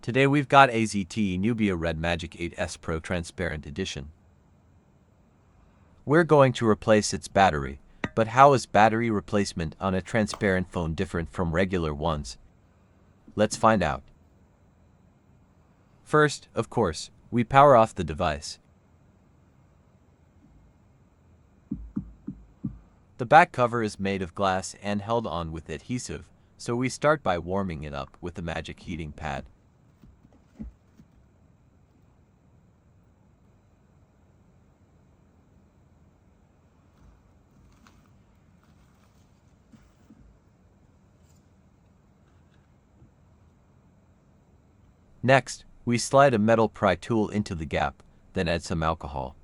Today we've got AZT Nubia RedMagic 8S Pro Transparent Edition. We're going to replace its battery, but how is battery replacement on a transparent phone different from regular ones? Let's find out. First, of course, we power off the device. The back cover is made of glass and held on with adhesive, so we start by warming it up with the magic heating pad. Next, we slide a metal pry tool into the gap, then add some alcohol.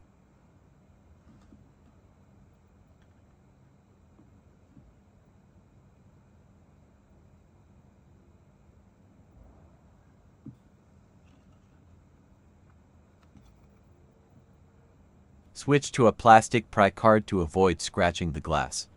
Switch to a plastic pry card to avoid scratching the glass.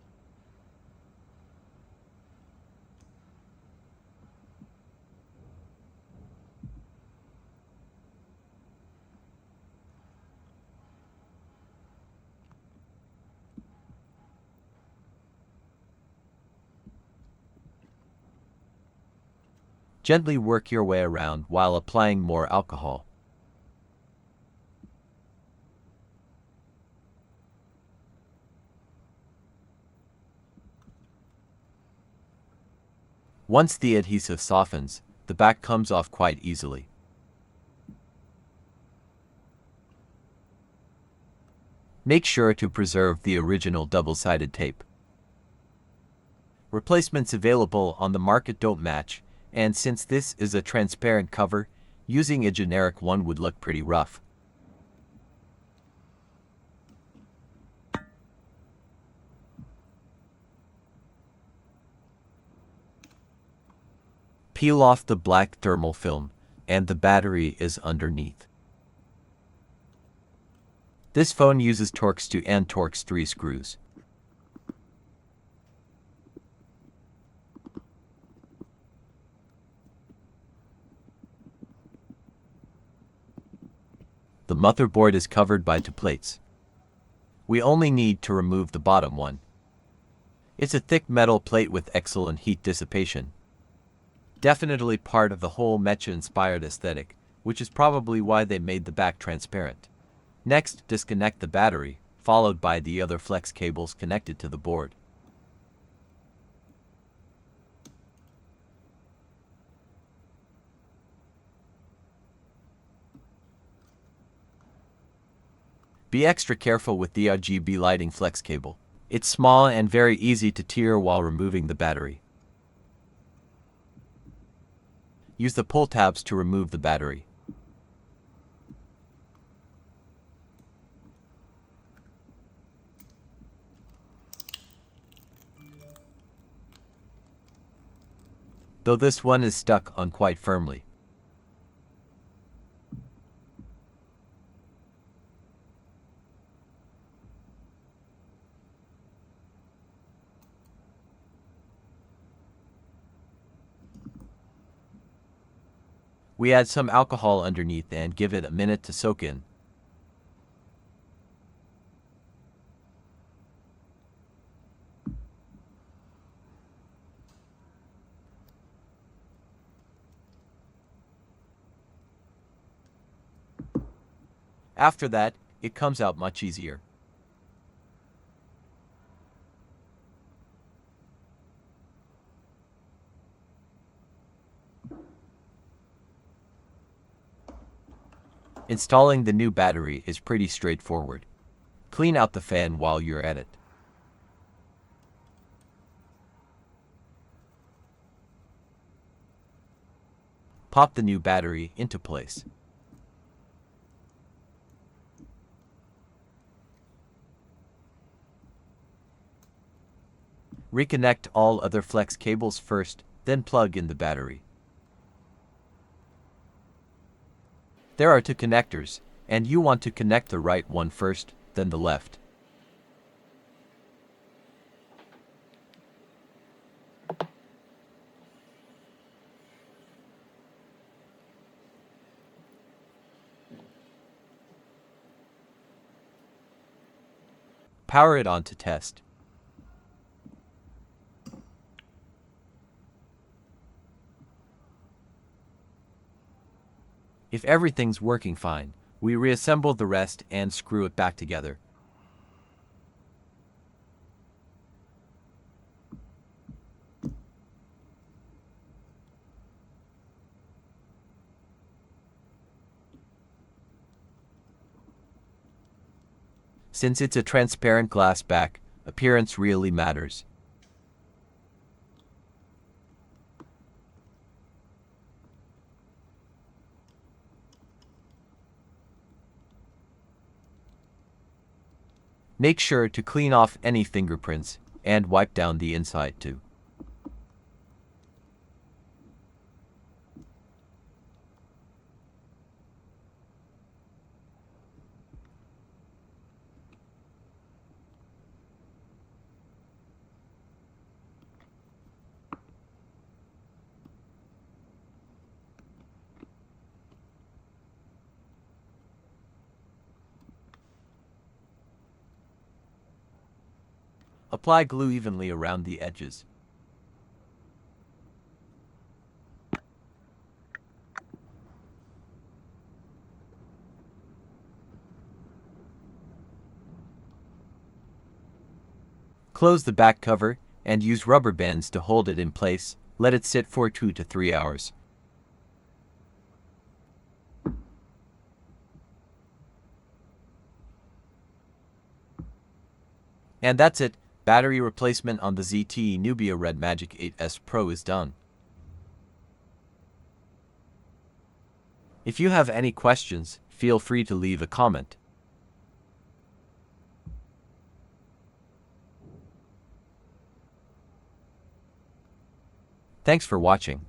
Gently work your way around while applying more alcohol. Once the adhesive softens, the back comes off quite easily. Make sure to preserve the original double-sided tape. Replacements available on the market don't match, and since this is a transparent cover, using a generic one would look pretty rough. Peel off the black thermal film, and the battery is underneath. This phone uses Torx 2 and Torx 3 screws. The motherboard is covered by two plates. We only need to remove the bottom one. It's a thick metal plate with excellent heat dissipation. Definitely part of the whole mecha-inspired aesthetic, which is probably why they made the back transparent. Next, disconnect the battery, followed by the other flex cables connected to the board. Be extra careful with the RGB lighting flex cable. It's small and very easy to tear while removing the battery. Use the pull tabs to remove the battery. Though this one is stuck on quite firmly. We add some alcohol underneath and give it a minute to soak in. After that, it comes out much easier. Installing the new battery is pretty straightforward. Clean out the fan while you're at it. Pop the new battery into place. Reconnect all other flex cables first, then plug in the battery. There are two connectors, and you want to connect the right one first, then the left. Power it on to test. If everything's working fine, we reassemble the rest and screw it back together. Since it's a transparent glass back, appearance really matters. Make sure to clean off any fingerprints and wipe down the inside too. Apply glue evenly around the edges. Close the back cover and use rubber bands to hold it in place. Let it sit for 2 to 3 hours. And that's it. Battery replacement on the ZTE Nubia RedMagic 8S Pro is done. If you have any questions, feel free to leave a comment. Thanks for watching.